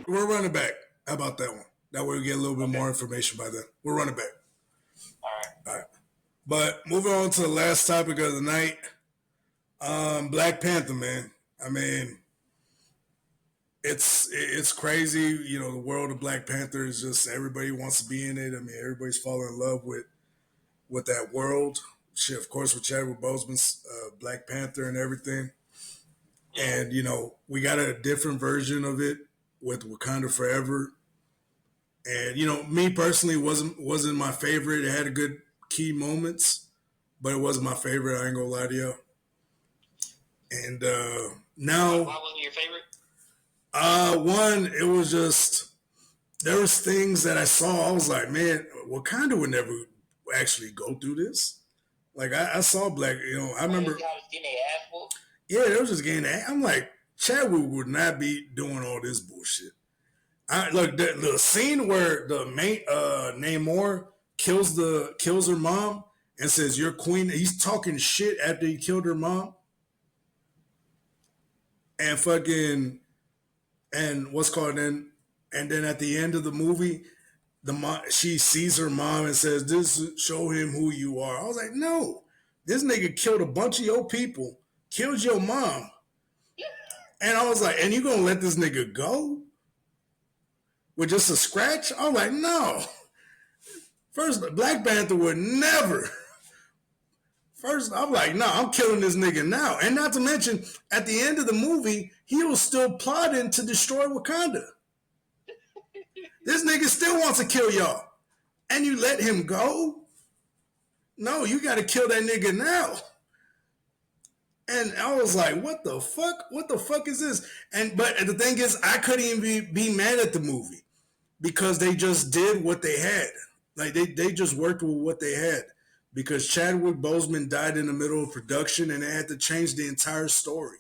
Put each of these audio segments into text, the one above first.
We're running back. How about that one? That way we get a little bit Okay. more information by then. We're running back. All right. All right. But moving on to the last topic of the night, Black Panther, man. I mean, it's crazy. You know, the world of Black Panther is just everybody wants to be in it. I mean, everybody's falling in love with that world. Shit, of course, with Chadwick Boseman's Black Panther and everything. And you know, we got a different version of it with Wakanda Forever. And you know, me personally wasn't my favorite. It had a good key moments, but it wasn't my favorite. I ain't gonna lie to you. And now, why wasn't your favorite? one, it was just there was things that I saw. I was like, man, Wakanda would never actually go through this. Like I saw Black, you know, I remember. Yeah, they was just getting that. I'm like, Chadwick would not be doing all this bullshit. Look, the scene where the main Namor kills her mom and says, "You're queen." He's talking shit after he killed her mom, and fucking and what's called then, and then at the end of the movie, she sees her mom and says, "This show him who you are." I was like, no, this nigga killed a bunch of your people, killed your mom, and I was like, and you gonna let this nigga go with just a scratch? I was like, no. First, Black Panther would never. First, I'm like, no, I'm killing this nigga now. And not to mention, at the end of the movie, he was still plotting to destroy Wakanda. This nigga still wants to kill y'all. And you let him go? No, you got to kill that nigga now. And I was like, what the fuck? What the fuck is this? But the thing is, I couldn't even be mad at the movie because they just did what they had. Like they just worked with what they had. Because Chadwick Boseman died in the middle of production and they had to change the entire story.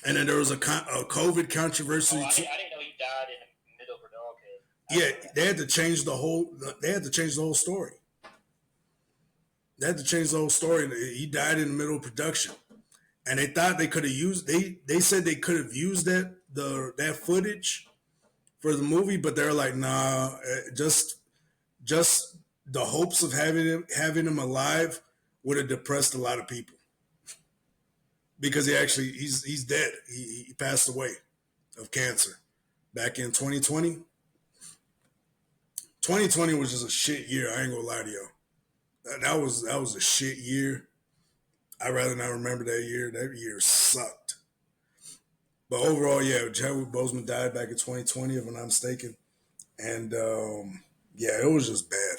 And then there was a COVID controversy. I didn't know he died in the middle of production. Okay. Yeah, they had to change the whole. They had to change the whole story. They had to change the whole story. He died in the middle of production, and they thought they could have used. They said they could have used that footage for the movie, but they're like, nah, just the hopes of having him alive would have depressed a lot of people because he's dead. He passed away of cancer back in 2020. 2020 was just a shit year. I ain't gonna lie to you. That was a shit year. I'd rather not remember that year. That year sucked. But overall, yeah, Chadwick Boseman died back in 2020, if I'm not mistaken. And yeah, it was just bad.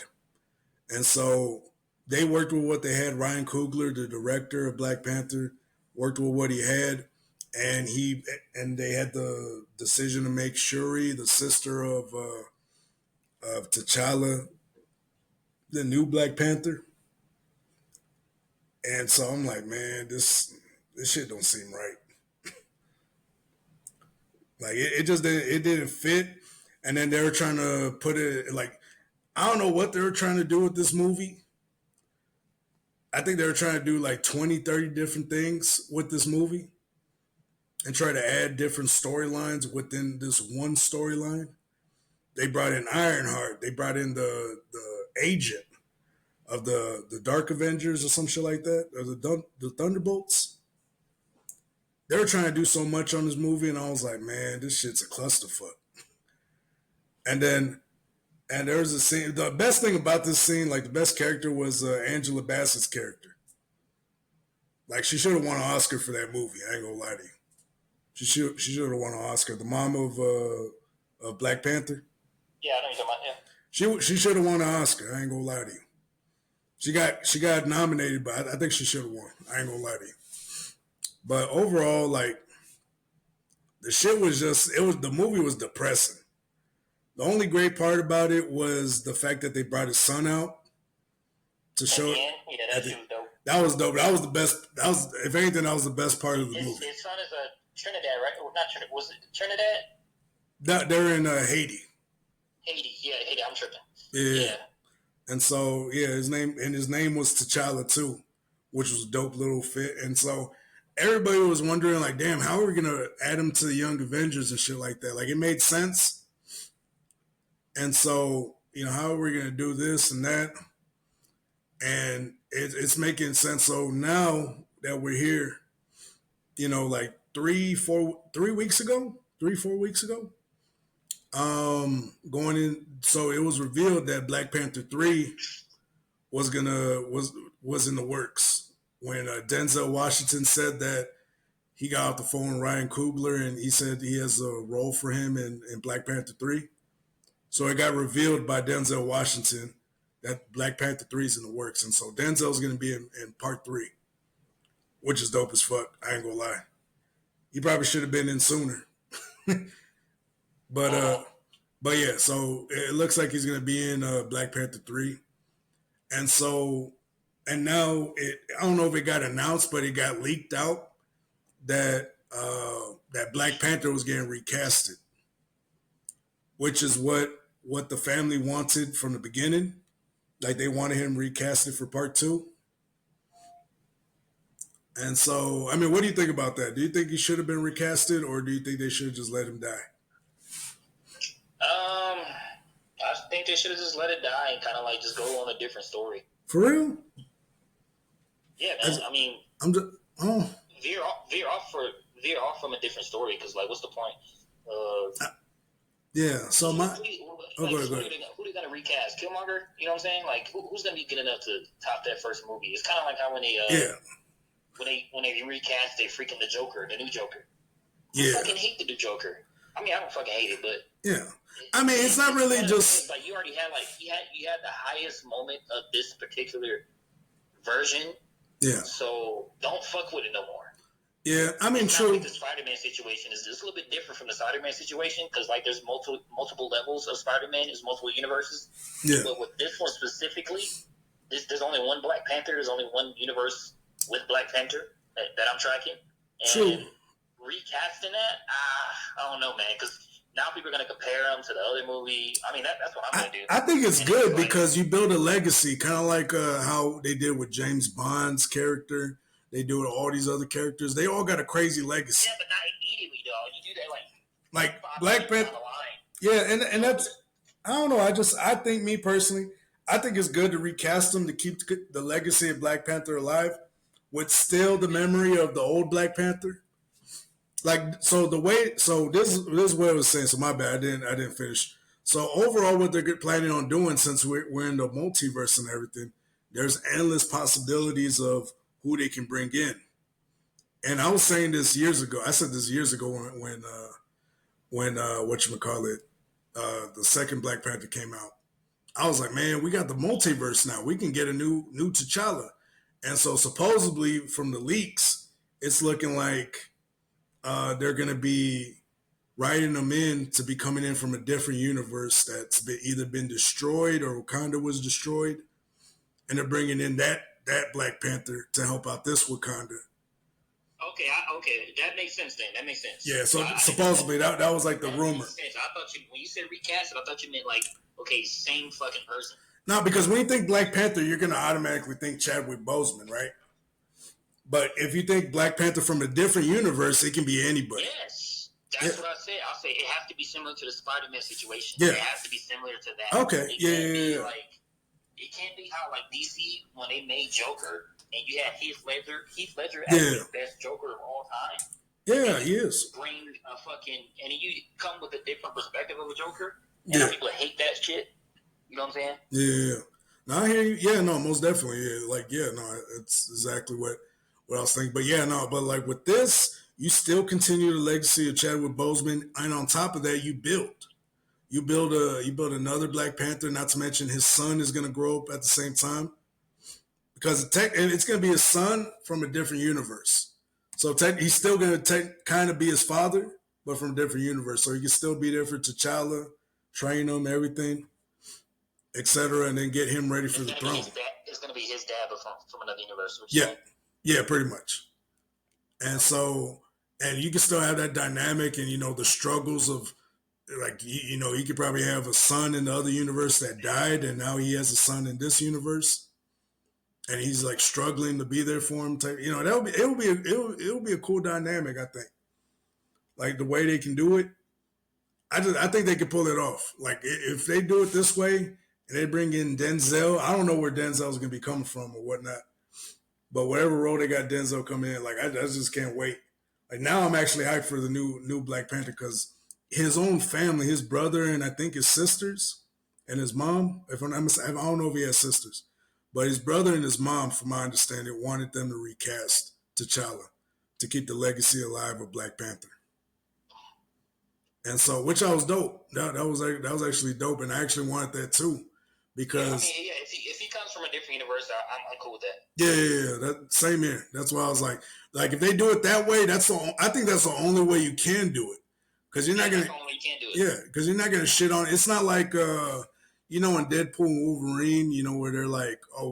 And so they worked with what they had. Ryan Coogler, the director of Black Panther, worked with what he had, and they had the decision to make Shuri, the sister of T'Challa, the new Black Panther. And so I'm like, man, this shit don't seem right. Like it didn't fit. And then they were trying to put it like I don't know what they were trying to do with this movie. I think they were trying to do like 20, 30 different things with this movie and try to add different storylines within this one storyline. They brought in Ironheart. They brought in the agent of the Dark Avengers or some shit like that, or the Thunderbolts. They were trying to do so much on this movie, and I was like, man, this shit's a clusterfuck. And there was a scene. The best thing about this scene, like the best character, was Angela Bassett's character. Like she should have won an Oscar for that movie. I ain't gonna lie to you. She should have won an Oscar. The mom of Black Panther. Yeah, I know you're talking about. Yeah. She should have won an Oscar. I ain't gonna lie to you. She got nominated, but I think she should have won. I ain't gonna lie to you. But overall, like the shit was just the movie was depressing. The only great part about it was the fact that they brought his son out to show it. Yeah, that was dope. That was dope. That was the best. If anything, that was the best part of the movie. His son is a Trinidad, right? Or not Trinidad. Was it Trinidad? They're in Haiti. Haiti. I'm tripping. Yeah. And so his name was T'Challa too, which was a dope little fit. And so everybody was wondering, like, damn, how are we gonna add him to the Young Avengers and shit like that? Like, it made sense, and so how are we gonna do this and that? And it's making sense. So now that we're here, like 3-4 weeks ago, 3-4 weeks ago, going in. So it was revealed that Black Panther 3 was in the works when Denzel Washington said that he got off the phone with Ryan Coogler and he said he has a role for him in Black Panther 3. So it got revealed by Denzel Washington that Black Panther 3 is in the works. And so Denzel's going to be in part 3, which is dope as fuck. I ain't going to lie. He probably should have been in sooner. But yeah, so it looks like he's going to be in Black Panther 3. And so, and now I don't know if it got announced, but it got leaked out that that Black Panther was getting recasted, which is what the family wanted from the beginning. Like they wanted him recasted for part 2. And so, I mean, what do you think about that? Do you think he should have been recasted, or do you think they should have just let him die? I think they should have just let it die and kind of like just go on a different story. For real? Yeah, man. I mean, I'm just veer off from a different story because like, what's the point? Yeah. So who are they gonna recast? Killmonger? You know what I'm saying? Like, who's gonna be good enough to top that first movie? It's kind of like how when they recast they freaking the Joker, the new Joker. I fucking hate the new Joker. I mean, I don't fucking hate it, but yeah. I mean, it's not really just like you already had you had the highest moment of this particular version. Yeah. So don't fuck with it no more. Yeah, I mean, true. Like the Spider-Man situation is just a little bit different from the Spider-Man situation because like there's multiple levels of Spider-Man, there's multiple universes. Yeah. But with this one specifically, there's only one Black Panther. There's only one universe with Black Panther that I'm tracking. And true. Recasting that, I don't know, man, because now people are going to compare them to the other movie. I mean, that's what I'm going to do. I think it's good because you build a legacy, kind of like how they did with James Bond's character. They do it with all these other characters. They all got a crazy legacy. Yeah, but not immediately, dog. You do that like Black Panther. Yeah, and that's, I don't know. I think me personally, I think it's good to recast them to keep the legacy of Black Panther alive with still the memory of the old Black Panther. Like, so this is what I was saying. So my bad, I didn't finish. So overall, what they're planning on doing, since we're in the multiverse and everything, there's endless possibilities of who they can bring in. And I was saying this years ago. I said this years ago when whatchamacallit, the second Black Panther came out. I was like, man, we got the multiverse now. We can get a new T'Challa. And so supposedly from the leaks, it's looking like they're going to be writing them in to be coming in from a different universe that's either been destroyed or Wakanda was destroyed. And they're bringing in that Black Panther to help out this Wakanda. Okay, that makes sense then. That makes sense. Yeah, so supposedly that was like the rumor. I thought when you said recast, I thought you meant like, okay, same fucking person. No, because when you think Black Panther, you're going to automatically think Chadwick Boseman, right? But if you think Black Panther from a different universe, it can be anybody. Yes. That's what I said. I'll say it has to be similar to the Spider-Man situation. Yeah. It has to be similar to that. Okay. Yeah. It can't be how like DC when they made Joker and you had Heath Ledger as the best Joker of all time. Yeah, he is. Bring a fucking and you come with a different perspective of a Joker. And people hate that shit. You know what I'm saying? Yeah. No, I hear you. Yeah, no, most definitely. Yeah. It's exactly what I was thinking. But like with this, you still continue the legacy of Chadwick Boseman, and on top of that, you build another Black Panther. Not to mention his son is going to grow up at the same time, because it's going to be his son from a different universe. So he's still going to kind of be his father, but from a different universe. So he can still be there for T'Challa, train him, everything, etc., and then get him ready for the throne. It's going to be his dad, but from another universe. Yeah, pretty much. And so, and you can still have that dynamic and, the struggles of, like, he could probably have a son in the other universe that died, and now he has a son in this universe. and he's like struggling to be there for him. Type, it would be a cool dynamic. I think, like the way they can do it. I think they could pull it off. Like if they do it this way and they bring in Denzel, I don't know where Denzel's gonna be coming from or whatnot. But whatever role they got Denzel come in, like I just can't wait. Like now I'm actually hyped for the new Black Panther because his own family, his brother and I think his sisters and his mom. If I'm not mistaken, I don't know if he has sisters, but his brother and his mom, from my understanding, wanted them to recast T'Challa to keep the legacy alive of Black Panther. And so, which I was dope. That was actually dope, and I actually wanted that too, because if he comes from a different universe, I'm cool with that. Yeah. That same here. That's why I was like if they do it that way, I think that's the only way you can do it, because you're not gonna. That's the only way you can do it. Yeah, because you're not gonna shit on. It's not like in Deadpool and Wolverine, where they're like, oh,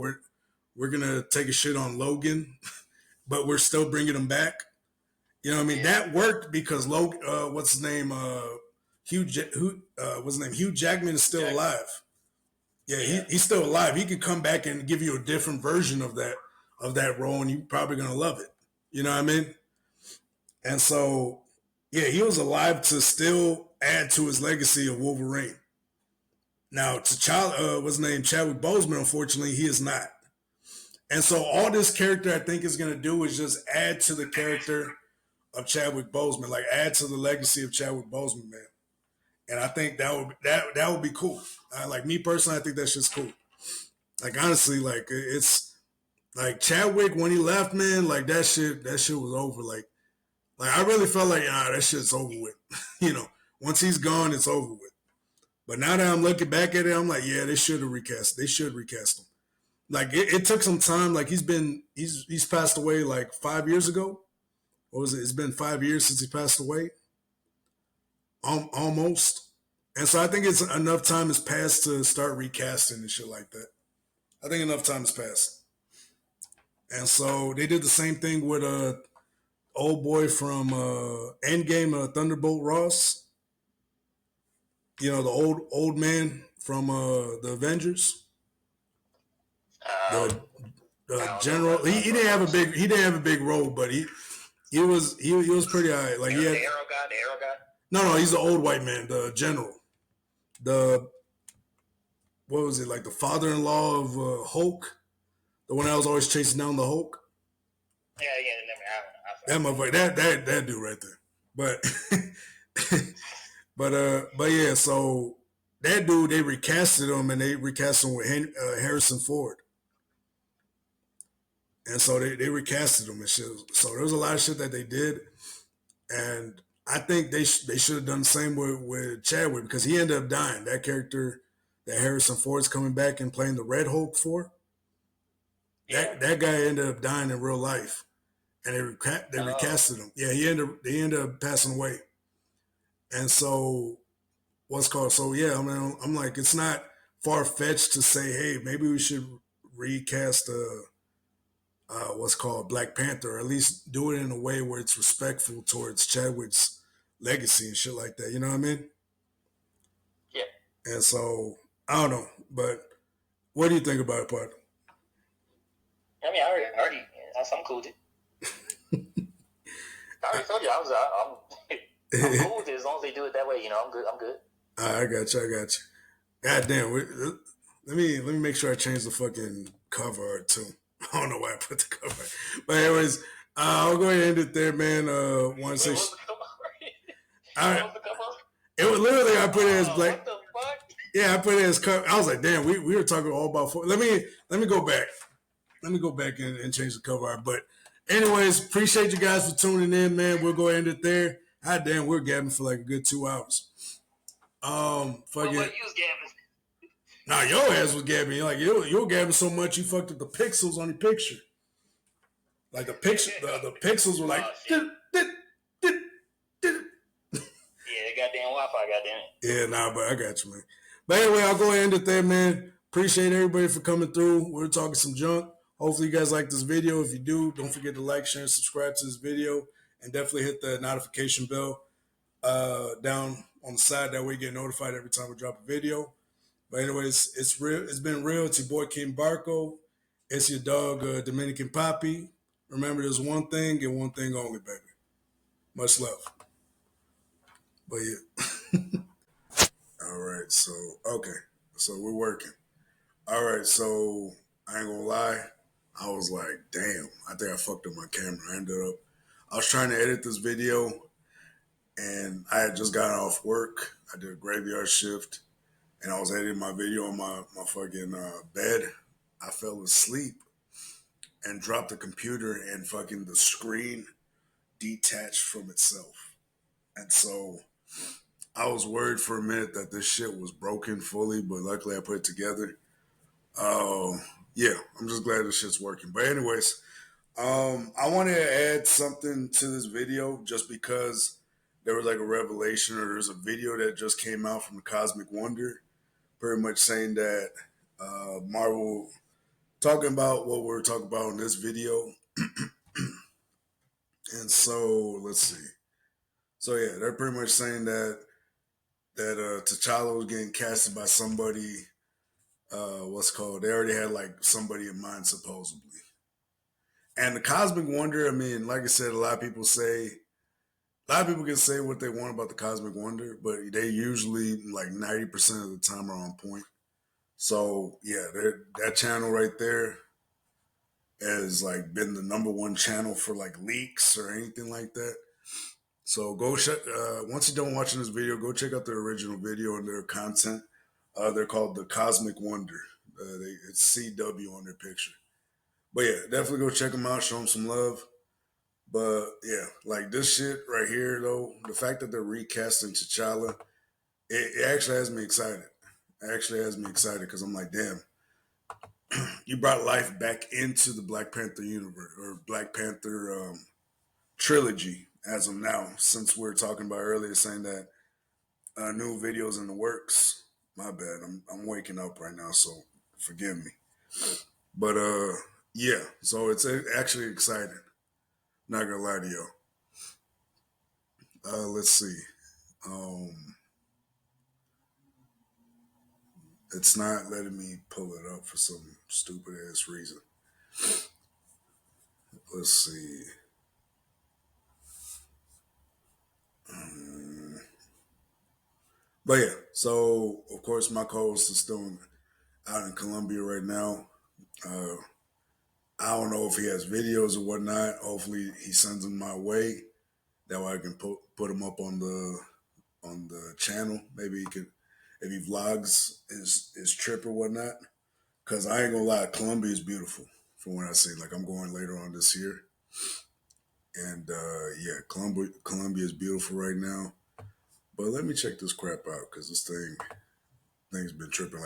we're gonna take a shit on Logan, but we're still bringing him back. You know what I mean? Yeah. That worked because Logan, what's his name? What's his name? Hugh Jackman is still alive. Yeah, he's still alive. He could come back and give you a different version of that role, and you're probably gonna love it. You know what I mean? And so, yeah, he was alive to still add to his legacy of Wolverine. Now, T'Challa, what's his name? Chadwick Boseman, unfortunately, he is not. And so, all this character I think is gonna do is just add to the character of Chadwick Boseman, like add to the legacy of Chadwick Boseman, man. And I think that would be cool. Like me personally, I think that's just cool. Like honestly, like it's like Chadwick when he left, man. Like that shit was over. Like I really felt like that shit's over with. Once he's gone, it's over with. But now that I'm looking back at it, I'm like, yeah, they should have recast. They should recast him. Like it took some time. Like he's passed away like 5 years ago. What was it? It's been 5 years since he passed away. Almost. And so I think it's enough time has passed to start recasting and shit like that. I think enough time has passed. And so they did the same thing with old boy from Endgame, Thunderbolt Ross. The old man from the Avengers. The general. He didn't have a big role, but he was pretty high. Like the arrow guy. No, he's the old white man, the general. What was it, like the father-in-law of Hulk? The one that was always chasing down the Hulk? Yeah. That motherfucker, that dude right there. But yeah, so that dude, they recasted him, and they recasted him with Harrison Ford. And so they recasted him and shit. So there was a lot of shit that they did. And I think they should have done the same with Chadwick, because he ended up dying. That character that Harrison Ford's coming back and playing the Red Hulk for, that guy ended up dying in real life, and they recasted him. Yeah, they ended up passing away. And so yeah, I mean, I'm like, it's not far fetched to say, hey, maybe we should recast Black Panther, or at least do it in a way where it's respectful towards Chadwick's legacy and shit like that. You know what I mean? Yeah. And so I don't know, but what do you think about it, Pod? I mean, I'm cool with it. I already told you I'm cool with it as long as they do it that way. I'm good. I got you. God damn. Let me make sure I change the fucking cover art too. I don't know why I put the cover. But anyways, I'll go ahead and end it there, man. Want to say it was literally I put it as black. What the fuck? Yeah, I put it as cover. I was like, damn, we were talking all about. Let me go back. Let me go back and change the cover art. But anyways, appreciate you guys for tuning in, man. We'll go ahead and end it there. God damn, we're gabbing for like a good 2 hours. Fuck it. You was gabbing. Nah, your ass was gabbing. Like you were gabbing so much you fucked up the pixels on the picture. Like the picture, the pixels were like. Yeah, goddamn Wi-Fi, goddamn it. Yeah, nah, but I got you, man. But anyway, I'll go ahead and end it there, man. Appreciate everybody for coming through. We're talking some junk. Hopefully, you guys like this video. If you do, don't forget to like, share, and subscribe to this video, and definitely hit the notification bell down on the side. That way, you get notified every time we drop a video. But anyways, it's real. It's been real. It's your boy King Barco, It's your dog, Dominican Poppy. Remember, there's one thing and one thing only, baby. Much love. But yeah. All right. So, okay. So we're working. All right. So I ain't gonna lie. I was like, damn, I think I fucked up my camera. I was trying to edit this video and I had just gotten off work. I did a graveyard shift and I was editing my video on my fucking bed. I fell asleep and dropped the computer and fucking the screen detached from itself. And so I was worried for a minute that this shit was broken fully, but luckily I put it together. Uh, yeah, I'm just glad this shit's working. But anyways, I wanted to add something to this video just because there was like a revelation or there's a video that just came out from the Cosmic Wonder, pretty much saying that Marvel talking about what we're talking about in this video. And so let's see. So yeah, they're pretty much saying that T'Challa was getting casted by somebody. What's called? They already had like somebody in mind supposedly. And the Cosmic Wonder. I mean, like I said, a lot of people can say what they want about the Cosmic Wonder, but they usually like 90% of the time are on point. So yeah, that channel right there has like been the number one channel for like leaks or anything like that. So go check. Once you're done watching this video, go check out their original video and their content. They're called the Cosmic Wonder. It's CW on their picture. But yeah, definitely go check them out. Show them some love. But yeah, like this shit right here though, the fact that they're recasting T'Challa, it actually has me excited. It actually has me excited because I'm like, damn, you brought life back into the Black Panther universe or Black Panther trilogy as of now. Since we are talking about earlier, saying that new videos in the works. My bad. I'm waking up right now, so forgive me. But yeah. So it's actually exciting. Not gonna lie to you. Let's see. Um, it's not letting me pull it up for some stupid ass reason. Let's see. Um, but yeah. So of course my co-host is still out in Colombia right now. Uh, I don't know if he has videos or whatnot. Hopefully he sends them my way. That way I can put him up on the channel. Maybe he could if he vlogs his trip or whatnot. Cause I ain't gonna lie, Colombia is beautiful from what I see. Like I'm going later on this year. And yeah, Colombia is beautiful right now. But let me check this crap out because thing's been tripping.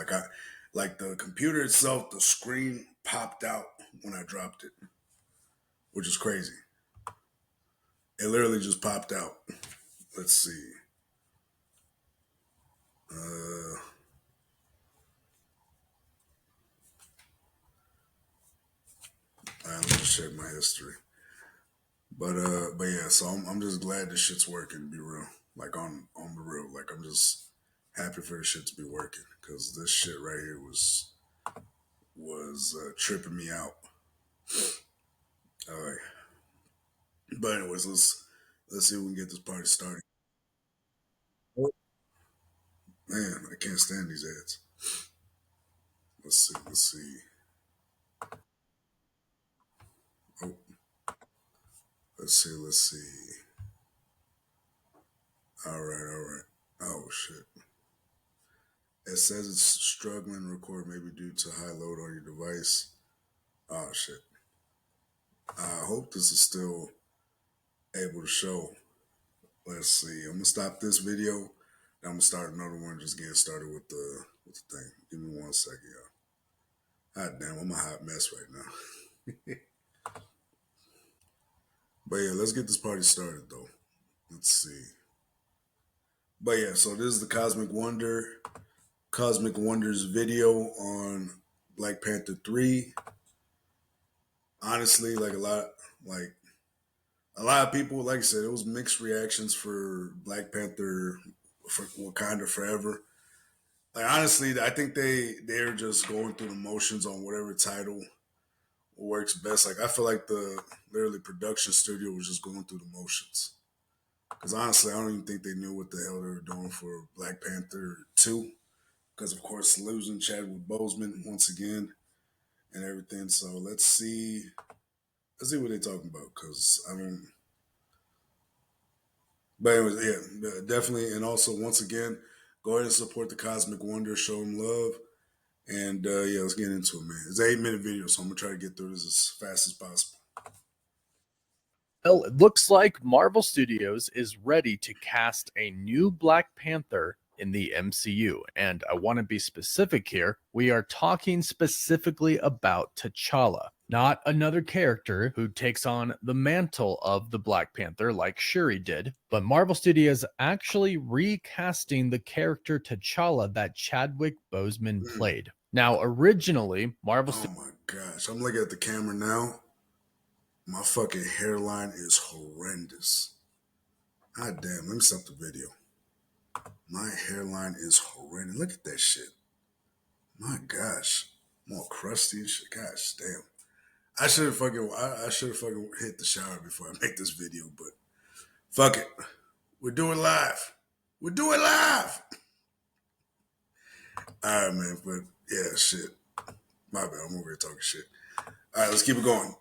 Like the computer itself, the screen popped out when I dropped it, which is crazy. It literally just popped out. Let's see. Uh, let me just check my history. But yeah, so I'm just glad this shit's working. To be real, like on the real, like I'm just happy for the shit to be working because this shit right here was tripping me out. All right, but anyways, let's see if we can get this party started. Oh, man, I can't stand these ads. Let's see. Oh, let's see. All right. Oh shit. It says it's struggling to record, maybe due to high load on your device. Oh shit. I hope this is still able to show. Let's see. I'm gonna stop this video. Then I'm gonna start another one. Just getting started with the thing. Give me 1 second, y'all. God damn, I'm a hot mess right now. But yeah, let's get this party started though. Let's see. But yeah, so this is the Cosmic Wonders video on Black Panther 3. Honestly, like a lot of people, like I said, it was mixed reactions for Black Panther for Wakanda Forever. Like honestly, I think they're just going through the motions on whatever title works best. Like I feel like the literally production studio was just going through the motions. Because honestly, I don't even think they knew what the hell they were doing for Black Panther 2. Because of course, losing Chadwick Boseman once again and everything. So let's see what they're talking about. Because I mean, but anyways, yeah, definitely. And also, once again, go ahead and support the Cosmic Wonder, show them love. And yeah, let's get into it, man. It's an 8-minute video, so I'm gonna try to get through this as fast as possible. Well, it looks like Marvel Studios is ready to cast a new Black Panther in the MCU. And I want to be specific here. We are talking specifically about T'Challa, not another character who takes on the mantle of the Black Panther like Shuri did, but Marvel Studios actually recasting the character T'Challa that Chadwick Boseman played. Now, originally, Marvel Oh my gosh, I'm looking at the camera now. My fucking hairline is horrendous. God damn, let me stop the video. My hairline is horrendous. Look at that shit. My gosh. I'm all crusty and shit. Gosh damn. I should have fucking hit the shower before I make this video, but fuck it. We're doing live. We're doing live. Alright, man, but yeah, shit. My bad, I'm over here talking shit. Alright, let's keep it going.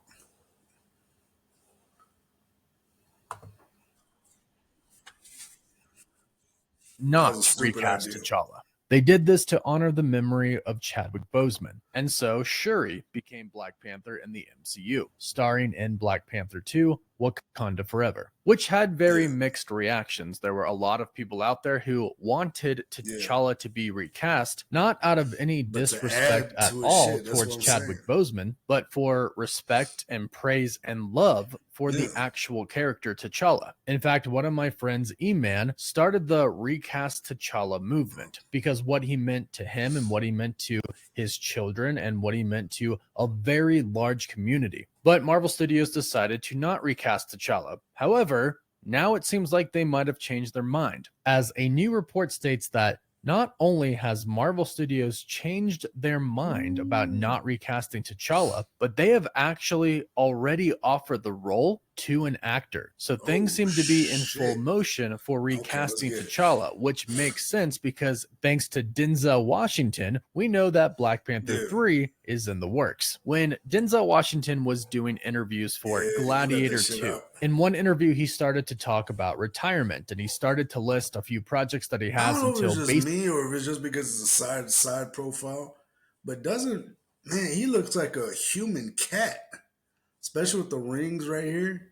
Not recast T'Challa. They did this to honor the memory of Chadwick Boseman, and so Shuri became Black Panther in the MCU, starring in Black Panther 2, Wakanda Forever, which had very mixed reactions. There were a lot of people out there who wanted T'Challa to be recast, not out of any disrespect at all towards Chadwick Boseman, but for respect and praise and love for the actual character T'Challa. In fact, one of my friends, E-Man, started the recast T'Challa movement because what he meant to him and what he meant to his children and what he meant to a very large community. But Marvel Studios decided to not recast T'Challa. However, now it seems like they might have changed their mind, as a new report states that not only has Marvel Studios changed their mind about not recasting T'Challa, but they have actually already offered the role to an actor. So things seem to be in full motion for recasting T'Challa, which makes sense because thanks to Denzel Washington, we know that Black Panther 3 is in the works. When Denzel Washington was doing interviews for Gladiator 2, in one interview he started to talk about retirement and he started to list a few projects that he has I don't know if it's just me or if it's just because it's a side profile, but man, he looks like a human cat, especially with the rings right here.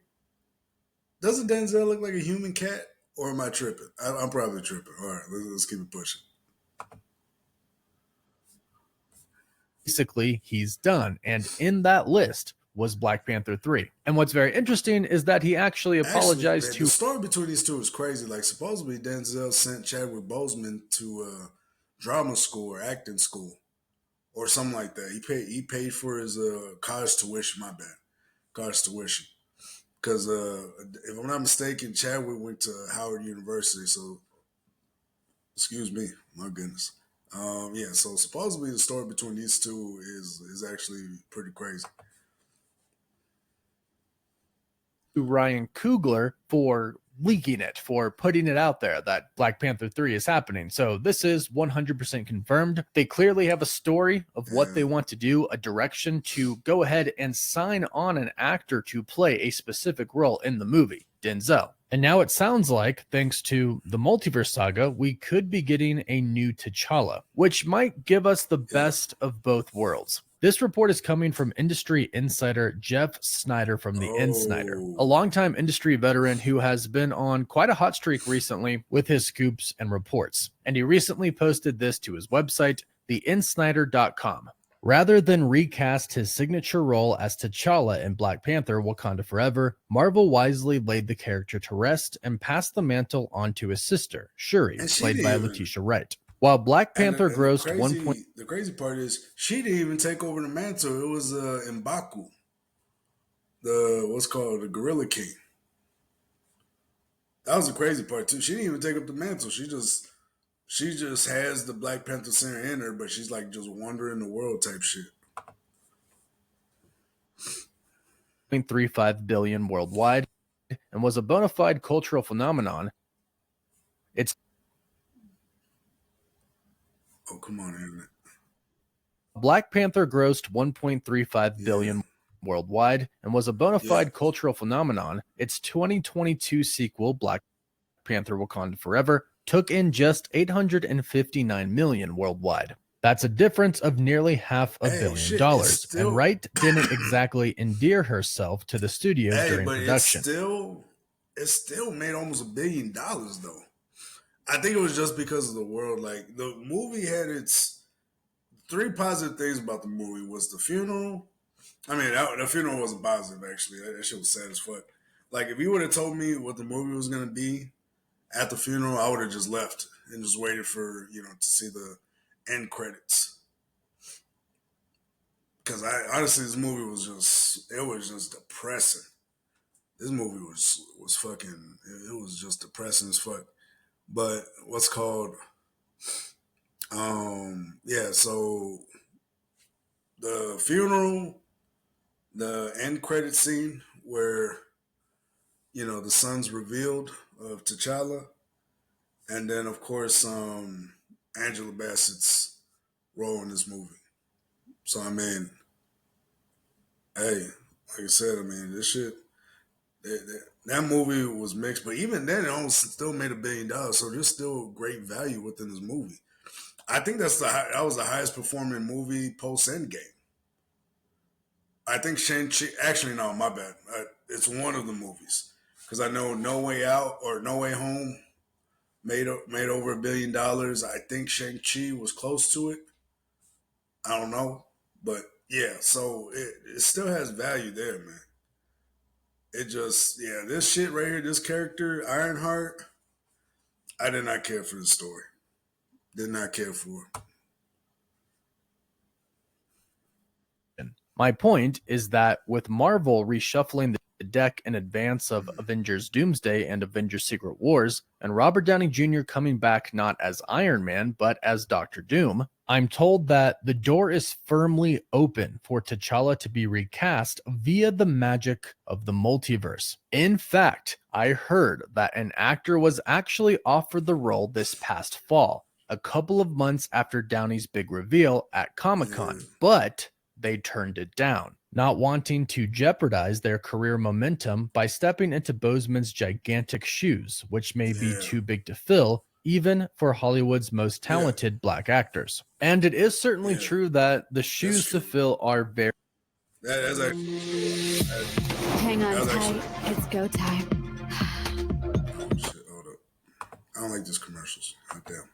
Doesn't Denzel look like a human cat, or am I tripping? I'm probably tripping. All right, let's keep it pushing. Basically, he's done, and in that list was Black Panther 3. And what's very interesting is that he actually apologized to... The story between these two is crazy. Like, supposedly Denzel sent Chadwick Boseman to drama school or acting school or something like that. He paid for his college tuition, my bad. College tuition. Because if I'm not mistaken, Chadwick went to Howard University. So, excuse me, my goodness. Yeah, so supposedly the story between these two is actually pretty crazy. Ryan Coogler for leaking it, for putting it out there that Black Panther 3 is happening. So this is 100% confirmed. They clearly have a story of what they want to do, a direction to go ahead and sign on an actor to play a specific role in the movie, Denzel. And now it sounds like, thanks to the multiverse saga, we could be getting a new T'Challa, which might give us the best of both worlds. This report is coming from industry insider Jeff Snyder from The Insider, a longtime industry veteran who has been on quite a hot streak recently with his scoops and reports. And he recently posted this to his website, theinsider.com. Rather than recast his signature role as T'Challa in Black Panther Wakanda Forever, Marvel wisely laid the character to rest and passed the mantle on to his sister, Shuri, played by Letitia Wright. While Black Panther grossed the crazy part is she didn't even take over the mantle. It was M'Baku, the Gorilla King. That was the crazy part too. She didn't even take up the mantle. She just has the Black Panther center in her, but she's like just wandering the world type shit. $1.35 billion worldwide and was a bona fide cultural phenomenon. It's come on, internet. Black Panther grossed $1.35 billion worldwide and was a bona fide cultural phenomenon. Its 2022 sequel, Black Panther: Wakanda Forever, took in just $859 million worldwide. That's a difference of nearly $500 million. And Wright didn't exactly endear herself to the studios during production. It still made almost $1 billion though. I think it was just because of the world. Like, the movie had its 3 positive things about the movie was the funeral. I mean, the funeral wasn't positive, actually. That shit was sad as fuck. Like, if you would have told me what the movie was going to be at the funeral, I would have just left and just waited for, to see the end credits. Because honestly, this movie was just depressing. This movie was fucking, it was just depressing as fuck. But what's called, so the funeral, the end credit scene where, the son's revealed of T'Challa, and then of course, Angela Bassett's role in this movie. So I mean, hey, like I said, I mean, this shit, that movie was mixed, but even then, it almost still made $1 billion. So there's still great value within this movie. I think that was the highest performing movie post Endgame. I think Shang-Chi. Actually, no, my bad. It's one of the movies because I know No Way Out or No Way Home made over $1 billion. I think Shang-Chi was close to it. I don't know, but yeah. So it still has value there, man. It just, this shit right here, this character, Ironheart, I did not care for the story. Did not care for it. My point is that with Marvel reshuffling the deck in advance of Avengers Doomsday and Avengers Secret Wars, and Robert Downey Jr. coming back not as Iron Man, but as Dr. Doom, I'm told that the door is firmly open for T'Challa to be recast via the magic of the multiverse. In fact, I heard that an actor was actually offered the role this past fall, a couple of months after Downey's big reveal at Comic-Con, but they turned it down, not wanting to jeopardize their career momentum by stepping into Boseman's gigantic shoes, which may be too big to fill, even for Hollywood's most talented black actors. And it is certainly true that the shoes to fill are very... Hang on tight, it's go time. Oh shit, hold up. I don't like these commercials. God damn.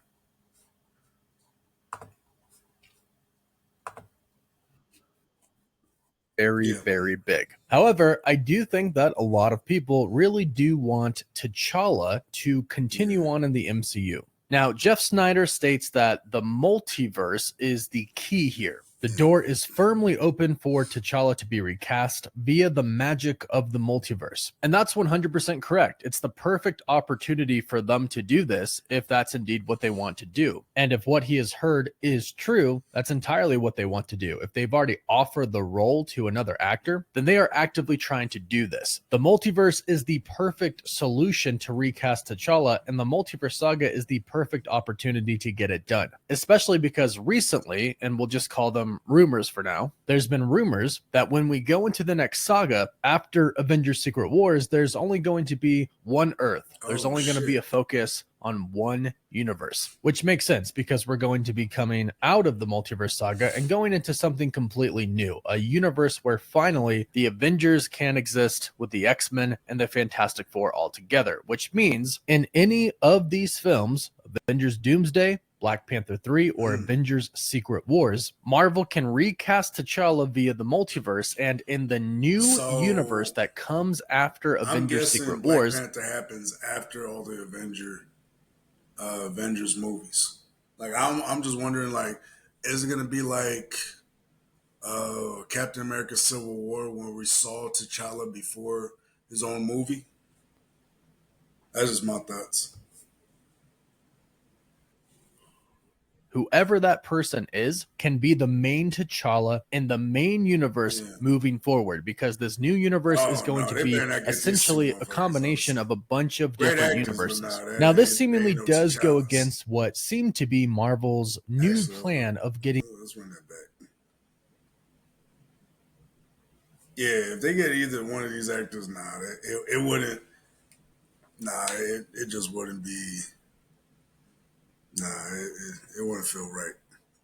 Very big. However, I do think that a lot of people really do want T'Challa to continue on in the MCU. Now, Jeff Snyder states that the multiverse is the key here. The door is firmly open for T'Challa to be recast via the magic of the multiverse. And that's 100% correct. It's the perfect opportunity for them to do this if that's indeed what they want to do. And if what he has heard is true, that's entirely what they want to do. If they've already offered the role to another actor, then they are actively trying to do this. The multiverse is the perfect solution to recast T'Challa, and the multiverse saga is the perfect opportunity to get it done. Especially because recently, and we'll just call them rumors for now, there's been rumors that when we go into the next saga after Avengers Secret Wars, there's only going to be one Earth. There's only going to be a focus on one universe, which makes sense because we're going to be coming out of the multiverse saga and going into something completely new, a universe where finally the Avengers can exist with the X-Men and the Fantastic Four all together, which means in any of these films, Avengers Doomsday, Black Panther 3, or Avengers Secret Wars, Marvel can recast T'Challa via the multiverse, and in the new universe that comes after Avengers Secret Wars, Black Panther happens after all the Avengers movies. Like, I'm just wondering, like, is it gonna be like Captain America: Civil War when we saw T'Challa before his own movie? That's just my thoughts. whoever that person is can be the main T'Challa in the main universe moving forward, because this new universe is going to be essentially a combination of a bunch of different universes. Now, this seemingly does go against what seemed to be Marvel's new plan of getting... Let's run that back. Yeah, if they get either one of these actors, it wouldn't. It just wouldn't be. It wouldn't feel right.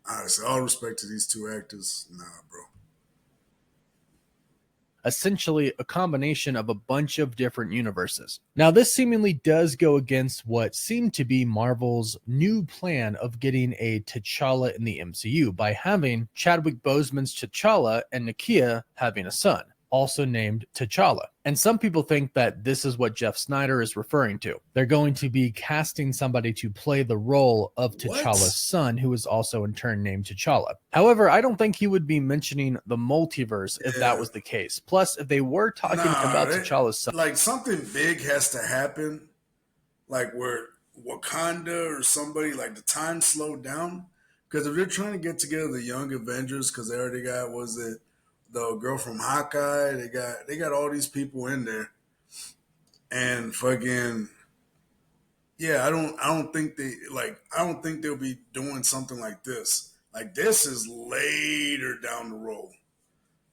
Honestly, all respect to these two actors, bro. Essentially a combination of a bunch of different universes. Now, this seemingly does go against what seemed to be Marvel's new plan of getting a T'Challa in the MCU by having Chadwick Boseman's T'Challa and Nakia having a son, also named T'Challa. And some people think that this is what Jeff Snyder is referring to. They're going to be casting somebody to play the role of T'Challa's son, who is also in turn named T'Challa. However, I don't think he would be mentioning the multiverse if that was the case. Plus, if they were talking about T'Challa's son... Like, something big has to happen, like where Wakanda or somebody, like the time slowed down. Because if they're trying to get together the Young Avengers, because they already got, the girl from Hawkeye, they got all these people in there, and fucking I don't think they'll be doing something like this. Like, this is later down the road,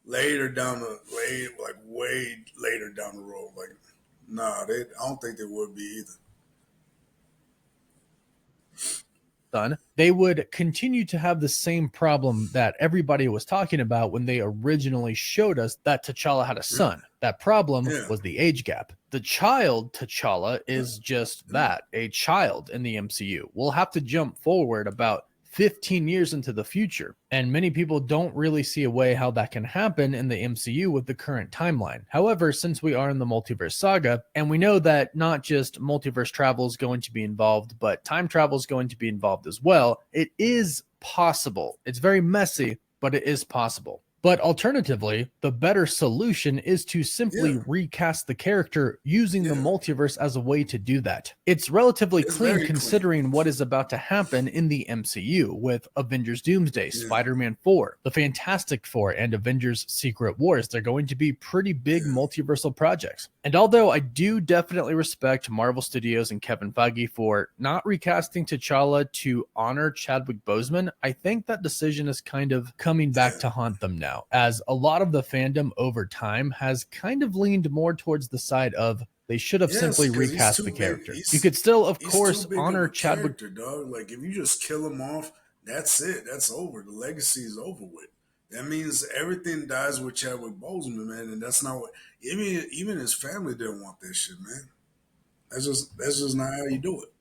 way later down the road. Like, I don't think they would be either. They would continue to have the same problem that everybody was talking about when they originally showed us that T'Challa had a son. That problem was the age gap. The child T'Challa is just that, a child in the MCU. We'll have to jump forward about 15 years into the future, and many people don't really see a way how that can happen in the MCU with the current timeline. However, since we are in the multiverse saga, and we know that not just multiverse travel is going to be involved, but time travel is going to be involved as well, it is possible. It's very messy, but it is possible. But alternatively, the better solution is to simply recast the character using the multiverse as a way to do that. It's relatively clean considering what is about to happen in the MCU with Avengers Doomsday, Spider-Man 4, the Fantastic Four, and Avengers Secret Wars. They're going to be pretty big multiversal projects. And although I do definitely respect Marvel Studios and Kevin Feige for not recasting T'Challa to honor Chadwick Boseman, I think that decision is kind of coming back to haunt them now, as a lot of the fandom over time has kind of leaned more towards the side of they should have simply recast the character. You could still, of course, honor Chadwick. Dog. Like, if you just kill him off, that's it. That's over. The legacy is over with. That means everything dies with Chadwick Boseman, man, and that's not what. Even his family didn't want that shit, man. That's just not how you do it.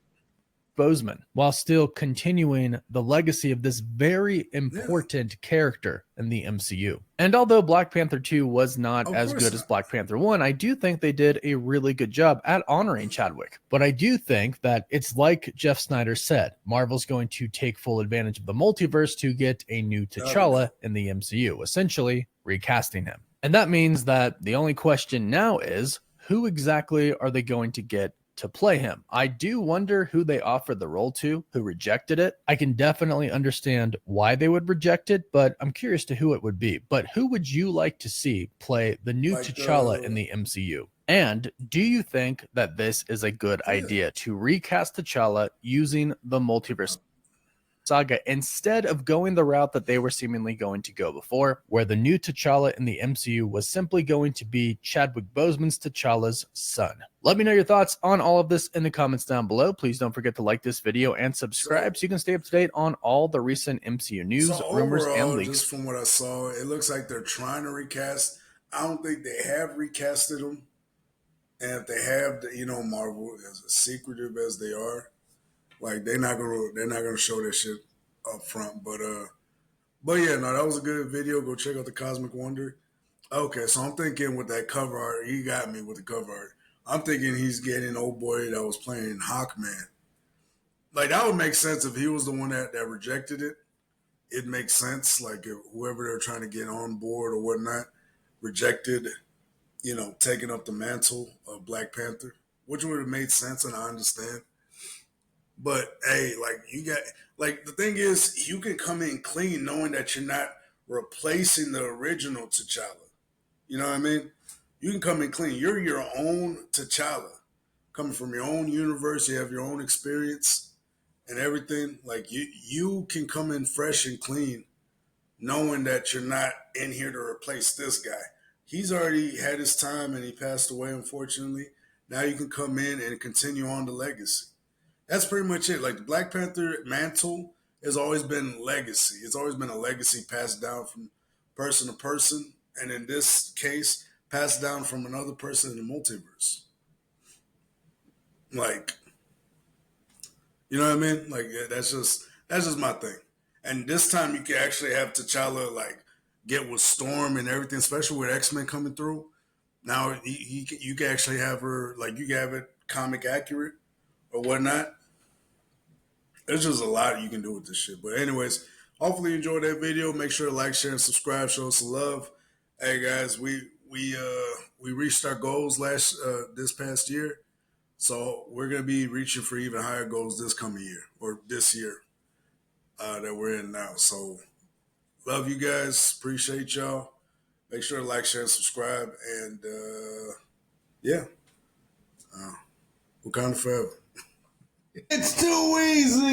Boseman, while still continuing the legacy of this very important character in the MCU. And although Black Panther 2 was not as good as Black Panther 1, I do think they did a really good job at honoring Chadwick. But I do think that it's like Jeff Snyder said, Marvel's going to take full advantage of the multiverse to get a new T'Challa in the MCU, essentially recasting him. And that means that the only question now is, who exactly are they going to get to play him? I do wonder who they offered the role to, who rejected it. I can definitely understand why they would reject it, but I'm curious to who it would be. But who would you like to see play the new T'Challa in the MCU? And do you think that this is a good idea to recast T'Challa using the multiverse saga instead of going the route that they were seemingly going to go before, where the new T'Challa in the MCU was simply going to be Chadwick Boseman's T'Challa's son? Let me know your thoughts on all of this in the comments down below. Please don't forget to like this video and subscribe so you can stay up to date on all the recent MCU news, rumors, and leaks. Just from what I saw, it looks like they're trying to recast. I don't think they have recasted them. And if they have, Marvel, as secretive as they are, like, they're not gonna show that shit up front. But yeah, no, that was a good video. Go check out the Cosmic Wonder. Okay, so I'm thinking with that cover art, he got me with the cover art. I'm thinking he's getting old boy that was playing Hawkman. Like, that would make sense if he was the one that rejected it. It makes sense. Like, if whoever they're trying to get on board or whatnot rejected, taking up the mantle of Black Panther, which would have made sense, and I understand. But hey, like you got like the thing is, you can come in clean knowing that you're not replacing the original T'Challa. You know what I mean? You can come in clean. You're your own T'Challa, coming from your own universe. You have your own experience and everything. Like you can come in fresh and clean, knowing that you're not in here to replace this guy. He's already had his time and he passed away, unfortunately. Now you can come in and continue on the legacy. That's pretty much it. Like the Black Panther mantle has always been legacy. It's always been a legacy passed down from person to person, and in this case, passed down from another person in the multiverse. Like, you know what I mean? Like that's just my thing. And this time you can actually have T'Challa like get with Storm and everything, especially with X-Men coming through. Now you can actually have her like you can have it comic accurate or whatnot. There's just a lot you can do with this shit. But anyways, hopefully you enjoyed that video. Make sure to like, share, and subscribe. Show us some love. Hey guys, we reached our goals this past year. So we're gonna be reaching for even higher goals this coming year or this year that we're in now. So love you guys. Appreciate y'all. Make sure to like, share, and subscribe. And yeah, Wakanda forever. It's too easy.